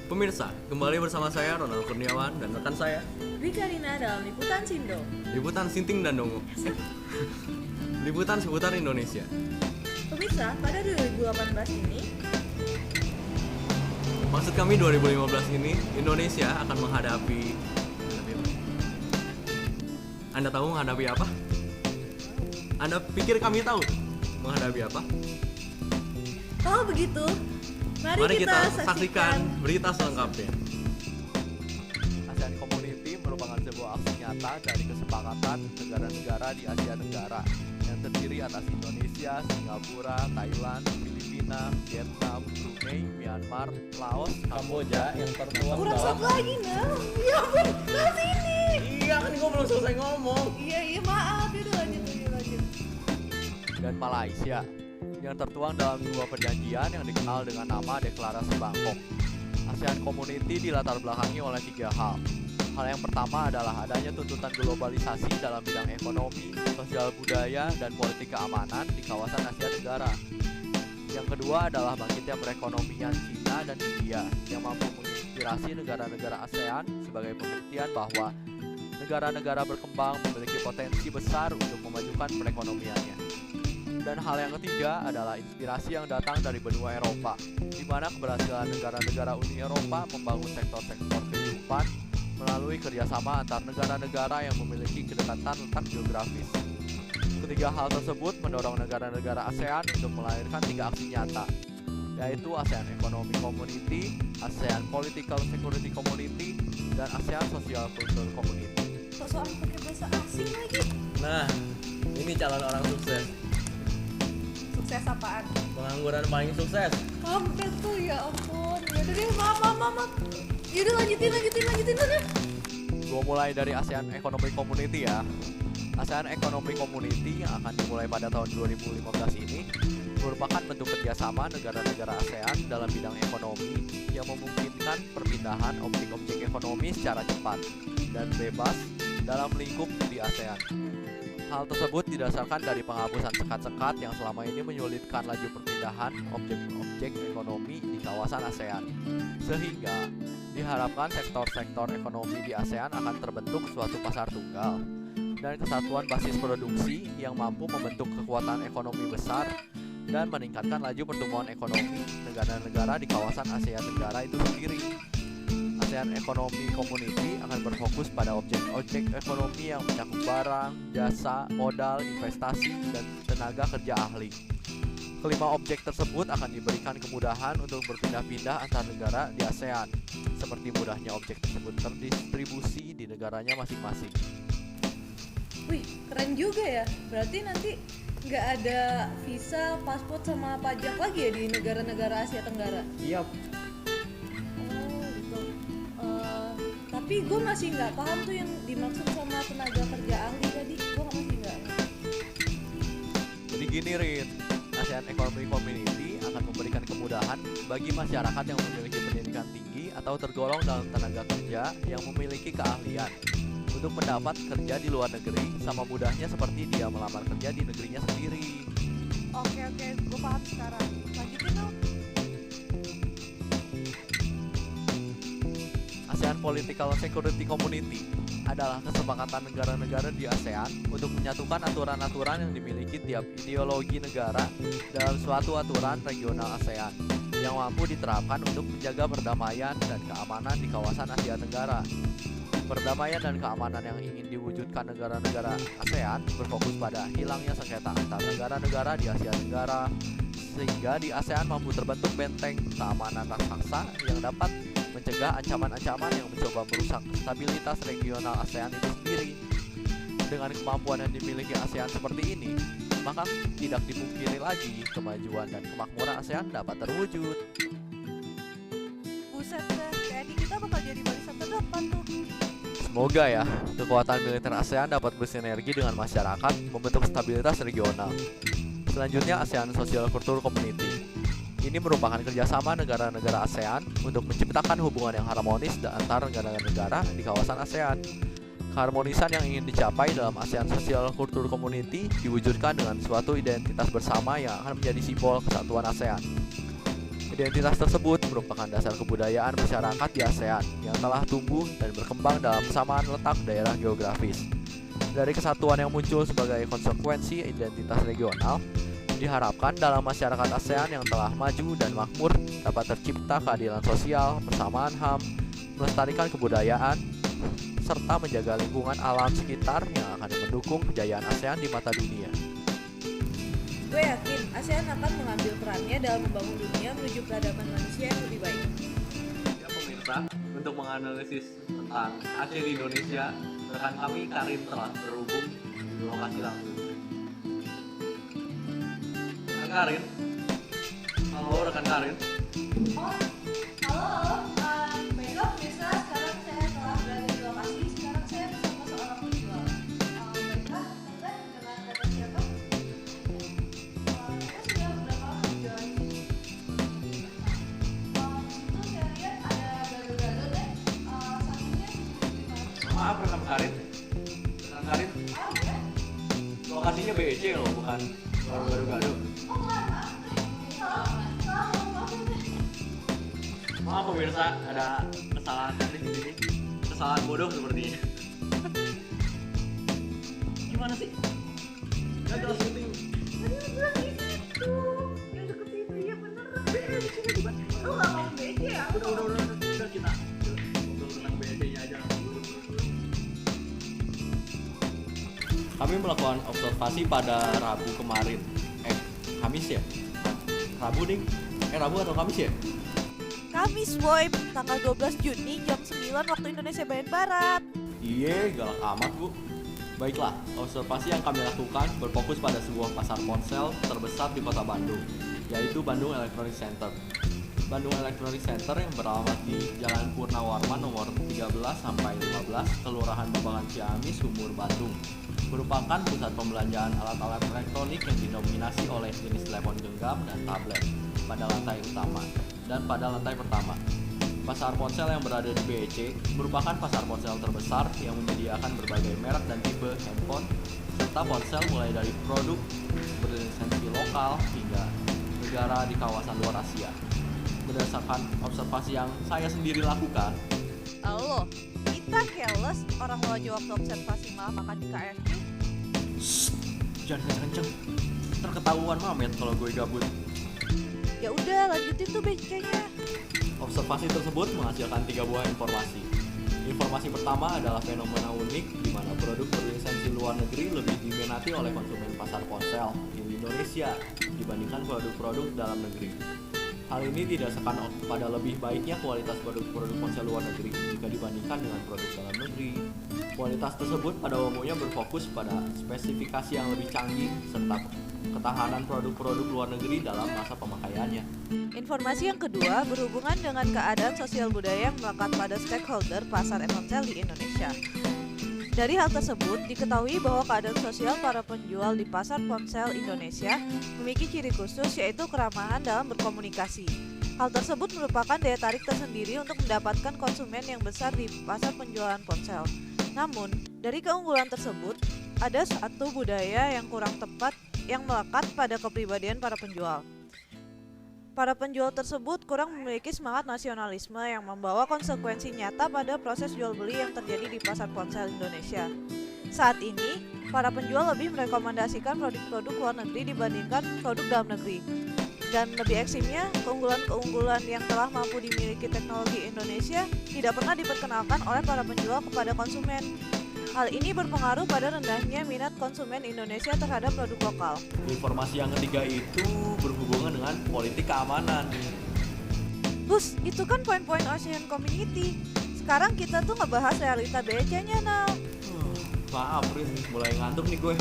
Pemirsa, kembali bersama saya Ronald Kurniawan dan rekan saya Rika Rina dalam Liputan Sindo. Liputan Sinting dan Dongo. Liputan seputar Indonesia. Pemirsa, pada 2018 ini, Maksud kami 2015 ini Indonesia akan menghadapi Anda tahu menghadapi apa? Anda pikir kami tahu menghadapi apa? kalau begitu, Mari kita saksikan berita selengkapnya. ASEAN Community merupakan sebuah aksi nyata dari kesepakatan negara-negara di Asia Tenggara yang terdiri atas Indonesia, Singapura, Thailand, Filipina, Vietnam, Brunei, Myanmar, Laos, Kamboja yang tertuang kurang dalam satu lagi nah. Ya ampun, nah sini. Iya kan gue belum selesai ngomong. Iya maaf, yaudah lanjut. dan Malaysia yang tertuang dalam dua perjanjian yang dikenal dengan nama Deklarasi Bangkok. ASEAN Community dilatar belakangi oleh tiga hal. Hal yang pertama adalah adanya tuntutan globalisasi dalam bidang ekonomi, sosial budaya, dan politik keamanan di kawasan Asia Tenggara. Yang kedua adalah bangkitnya perekonomian Cina dan India yang mampu menginspirasi negara-negara ASEAN sebagai pembuktian bahwa negara-negara berkembang memiliki potensi besar untuk memajukan perekonomiannya. Dan hal yang ketiga adalah inspirasi yang datang dari benua Eropa, di mana keberhasilan negara-negara Uni Eropa membangun sektor-sektor kehidupan melalui kerjasama antar negara-negara yang memiliki kedekatan letak geografis. Ketiga hal tersebut mendorong negara-negara ASEAN untuk melahirkan tiga aksi nyata, yaitu ASEAN Economic Community, ASEAN Political Security Community, dan ASEAN Social Cultural Community. Soal pakai bahasa asing lagi. Nah, ini calon orang sukses. Sukses apaan? Pengangguran paling sukses. Kampret tuh, ya ampun. Yaudah deh, maaf. Yaudah lanjutin aja. Gue mulai dari ASEAN Economic Community ya. ASEAN Economic Community yang akan dimulai pada tahun 2015 ini merupakan bentuk kerjasama negara-negara ASEAN dalam bidang ekonomi yang memungkinkan perpindahan objek-objek ekonomi secara cepat dan bebas dalam lingkup di ASEAN. Hal tersebut didasarkan dari penghapusan sekat-sekat yang selama ini menyulitkan laju perpindahan objek-objek ekonomi di kawasan ASEAN. Sehingga diharapkan sektor-sektor ekonomi di ASEAN akan terbentuk suatu pasar tunggal dan kesatuan basis produksi yang mampu membentuk kekuatan ekonomi besar dan meningkatkan laju pertumbuhan ekonomi negara-negara di kawasan Asia Tenggara itu sendiri. ASEAN Economic Community akan berfokus pada objek-objek ekonomi yang mencakup barang, jasa, modal, investasi, dan tenaga kerja ahli. Kelima objek tersebut akan diberikan kemudahan untuk berpindah-pindah antar negara di ASEAN, seperti mudahnya objek tersebut terdistribusi di negaranya masing-masing. Wih, keren juga ya. Berarti nanti nggak ada visa, paspor, sama pajak lagi ya di negara-negara Asia Tenggara? Iya. Oh gitu. Tapi gue masih nggak paham tuh yang dimaksud sama tenaga kerja ahli tadi. Gue masih nggak. Jadi gini Rin, ASEAN Economic Community akan memberikan kemudahan bagi masyarakat yang memiliki pendidikan tinggi atau tergolong dalam tenaga kerja yang memiliki keahlian untuk mendapat kerja di luar negeri sama mudahnya seperti dia melamar kerja di negerinya sendiri. Oke, gue paham sekarang. Lanjutin dong. ASEAN Political Security Community adalah kesepakatan negara-negara di ASEAN untuk menyatukan aturan-aturan yang dimiliki tiap ideologi negara dalam suatu aturan regional ASEAN yang mampu diterapkan untuk menjaga perdamaian dan keamanan di kawasan Asia Tenggara. Perdamaian dan keamanan yang ingin diwujudkan negara-negara ASEAN berfokus pada hilangnya sengketa antar negara-negara di Asia Tenggara, sehingga di ASEAN mampu terbentuk benteng keamanan raksasa yang dapat mencegah ancaman-ancaman yang mencoba merusak stabilitas regional ASEAN itu sendiri. Dengan kemampuan yang dimiliki ASEAN seperti ini, maka tidak dipungkiri lagi kemajuan dan kemakmuran ASEAN dapat terwujud. Buset deh, kayak di kita bakal jadi barisan terdepan tuh. Semoga ya, kekuatan militer ASEAN dapat bersinergi dengan masyarakat membentuk stabilitas regional. Selanjutnya, ASEAN Social Cultural Community. Ini merupakan kerjasama negara-negara ASEAN untuk menciptakan hubungan yang harmonis antar negara-negara di kawasan ASEAN. Keharmonisan yang ingin dicapai dalam ASEAN Social Cultural Community diwujudkan dengan suatu identitas bersama yang akan menjadi simbol kesatuan ASEAN. Identitas tersebut merupakan dasar kebudayaan masyarakat di ASEAN yang telah tumbuh dan berkembang dalam kesamaan letak daerah geografis. Dari kesatuan yang muncul sebagai konsekuensi identitas regional, diharapkan dalam masyarakat ASEAN yang telah maju dan makmur dapat tercipta keadilan sosial, persamaan HAM, melestarikan kebudayaan, serta menjaga lingkungan alam sekitar yang akan mendukung kejayaan ASEAN di mata dunia. Gue yakin ASEAN akan mengambil perannya dalam membangun dunia menuju peradaban manusia yang lebih baik. Ya pemirsa, untuk menganalisis tentang Aceh di Indonesia, rekan kami Karin telah terhubung di lokasi langsung. Rekan Karin, halo rekan Karin. Oh, halo, baiklah pemirsa, sekarang saya telah berada di lokasi. Sekarang saya bersama seorang penjual. Baiklah, Anda dengan kata siapa? Saya sudah beberapa lama berjualan di sini. Itu saya lihat ada gado-gado deh. Satunya Maaf rekan Karin. Rekan Karin, ya? lokasinya BEC loh, bukan baru-baru gado. Oh, maaf. Maaf pemirsa, ada kesalahan teknis di sini. Kesalahan bodoh sepertinya. Gimana sih? Gagal syuting. Tadi lu bilang di situ, yang deket situ, ya bener. Di sini juga. Lu nggak mau BC ya? Udah kita ngobrol tentang BEC-nya aja. Kami melakukan observasi pada Rabu kemarin. Kamis ya? Rabu ding? Rabu atau Kamis ya? Kamis boy, tanggal 12 Juni jam 9 waktu Indonesia bagian Barat. Iye, galak amat bu. Baiklah, observasi yang kami lakukan berfokus pada sebuah pasar ponsel terbesar di kota Bandung, yaitu Bandung Electronic Center. Bandung Electronic Center yang beralamat di Jalan Purnawarman nomor 13-15, Kelurahan Babakan Ciamis, Sumur, Bandung, merupakan pusat pembelanjaan alat-alat elektronik yang didominasi oleh jenis telepon genggam dan tablet pada lantai utama dan pada lantai pertama. Pasar ponsel yang berada di BEC merupakan pasar ponsel terbesar yang menyediakan berbagai merek dan tipe handphone serta ponsel mulai dari produk berlisensi lokal hingga negara di kawasan luar Asia. Berdasarkan observasi yang saya sendiri lakukan, Halo, kita keles orang lo aja waktu observasi malah makan di KFC. jangan kenceng-kenceng, terketahuan mamet kalau gue gabut. Ya udah lanjutin tuh BC-nya. Observasi tersebut menghasilkan 3 buah informasi. Informasi pertama adalah fenomena unik di mana produk berlisensi luar negeri lebih diminati oleh konsumen pasar ponsel di Indonesia dibandingkan produk-produk dalam negeri. Hal ini didasarkan pada lebih baiknya kualitas produk-produk ponsel luar negeri jika dibandingkan dengan produk dalam negeri. Kualitas tersebut pada umumnya berfokus pada spesifikasi yang lebih canggih serta ketahanan produk-produk luar negeri dalam masa pemakaiannya. Informasi yang kedua berhubungan dengan keadaan sosial budaya yang melekat pada stakeholder pasar ponsel di Indonesia. Dari hal tersebut, diketahui bahwa keadaan sosial para penjual di pasar ponsel Indonesia memiliki ciri khusus yaitu keramahan dalam berkomunikasi. Hal tersebut merupakan daya tarik tersendiri untuk mendapatkan konsumen yang besar di pasar penjualan ponsel. Namun, dari keunggulan tersebut, ada satu budaya yang kurang tepat yang melekat pada kepribadian para penjual. Para penjual tersebut kurang memiliki semangat nasionalisme yang membawa konsekuensi nyata pada proses jual beli yang terjadi di pasar ponsel Indonesia. Saat ini, para penjual lebih merekomendasikan produk-produk luar negeri dibandingkan produk dalam negeri. Dan lebih ekstrimnya, keunggulan-keunggulan yang telah mampu dimiliki teknologi Indonesia tidak pernah diperkenalkan oleh para penjual kepada konsumen. Hal ini berpengaruh pada rendahnya minat konsumen Indonesia terhadap produk lokal. Informasi yang ketiga itu berhubungan dengan politik keamanan. Bus, itu kan poin-poin ASEAN Community. Sekarang kita tuh ngebahas realita BC-nya, Nal. Maaf, Riz, mulai ngantuk nih gue.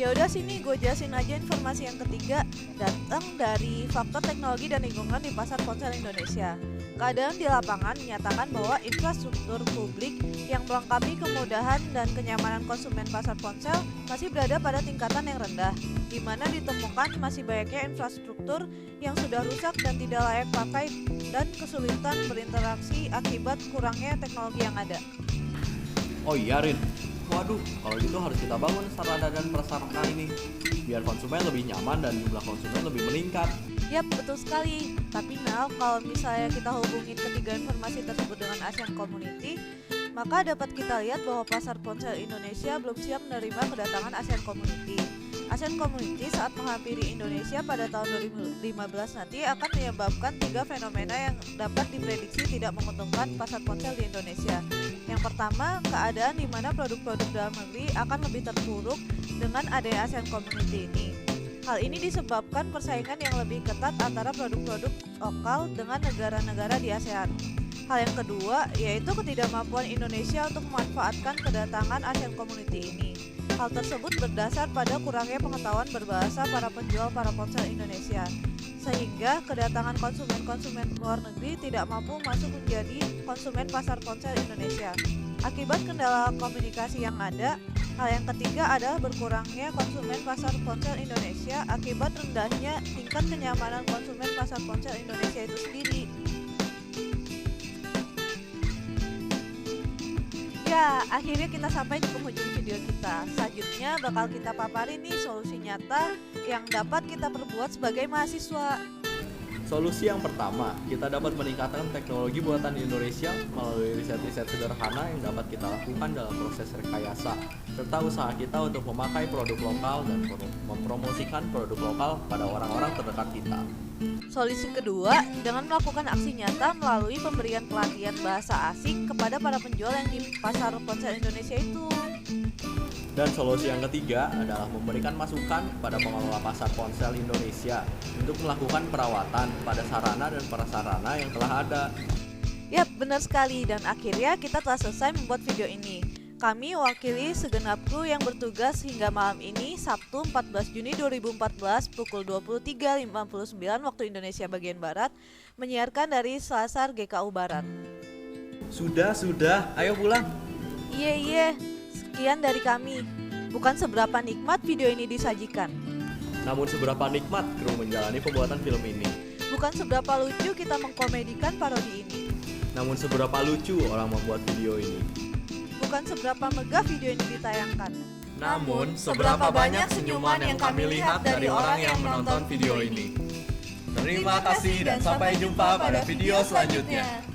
Ya udah sini gue jelasin aja informasi yang ketiga datang dari faktor teknologi dan lingkungan di pasar ponsel Indonesia. Keadaan di lapangan menyatakan bahwa infrastruktur publik yang melengkapi kemudahan dan kenyamanan konsumen pasar ponsel masih berada pada tingkatan yang rendah, di mana ditemukan masih banyaknya infrastruktur yang sudah rusak dan tidak layak pakai dan kesulitan berinteraksi akibat kurangnya teknologi yang ada. Oh iya, Rin. Waduh, kalau gitu harus kita bangun sarana dan prasarana ini biar konsumen lebih nyaman dan jumlah konsumen lebih meningkat. Yap, betul sekali. Tapi Nal, kalau misalnya kita hubungin ketiga informasi tersebut dengan ASEAN Community, maka dapat kita lihat bahwa pasar ponsel Indonesia belum siap menerima kedatangan ASEAN Community. ASEAN Community saat menghampiri Indonesia pada tahun 2015 nanti akan menyebabkan 3 fenomena yang dapat diprediksi tidak menguntungkan pasar ponsel di Indonesia. Yang pertama, keadaan di mana produk-produk dalam negeri akan lebih terpuruk dengan adanya ASEAN Community ini. Hal ini disebabkan persaingan yang lebih ketat antara produk-produk lokal dengan negara-negara di ASEAN. Hal yang kedua yaitu ketidakmampuan Indonesia untuk memanfaatkan kedatangan ASEAN Community ini. Hal tersebut berdasar pada kurangnya pengetahuan berbahasa para penjual para ponsel Indonesia, sehingga kedatangan konsumen-konsumen luar negeri tidak mampu masuk menjadi konsumen pasar ponsel Indonesia. Akibat kendala komunikasi yang ada, hal yang ketiga adalah berkurangnya konsumen pasar ponsel Indonesia akibat rendahnya tingkat kenyamanan konsumen pasar ponsel Indonesia itu sendiri. Ya, akhirnya kita sampai di penghujung video kita. Selanjutnya bakal kita paparin nih solusi nyata yang dapat kita perbuat sebagai mahasiswa. Solusi yang pertama, kita dapat meningkatkan teknologi buatan Indonesia melalui riset-riset sederhana yang dapat kita lakukan dalam proses rekayasa, serta usaha kita untuk memakai produk lokal dan mempromosikan produk lokal pada orang-orang terdekat kita. Solusi kedua, dengan melakukan aksi nyata melalui pemberian pelatihan bahasa asing kepada para penjual yang di pasar ponsel Indonesia itu. Dan solusi yang ketiga adalah memberikan masukan kepada pengelola pasar ponsel Indonesia untuk melakukan perawatan pada sarana dan prasarana yang telah ada. Yap, benar sekali. Dan akhirnya kita telah selesai membuat video ini. Kami wakili segenap kru yang bertugas hingga malam ini, Sabtu 14 Juni 2014 pukul 23.59 waktu Indonesia bagian Barat, menyiarkan dari Selasar GKU Barat. Sudah, ayo pulang. Iya, sekian dari kami. Bukan seberapa nikmat video ini disajikan. Namun seberapa nikmat kru menjalani pembuatan film ini. Bukan seberapa lucu kita mengkomedikan parodi ini. Namun seberapa lucu orang membuat video ini. Bukan seberapa megah video ini ditayangkan. Namun seberapa banyak senyuman yang kami lihat dari orang yang menonton video ini. Terima kasih dan sampai jumpa pada video selanjutnya.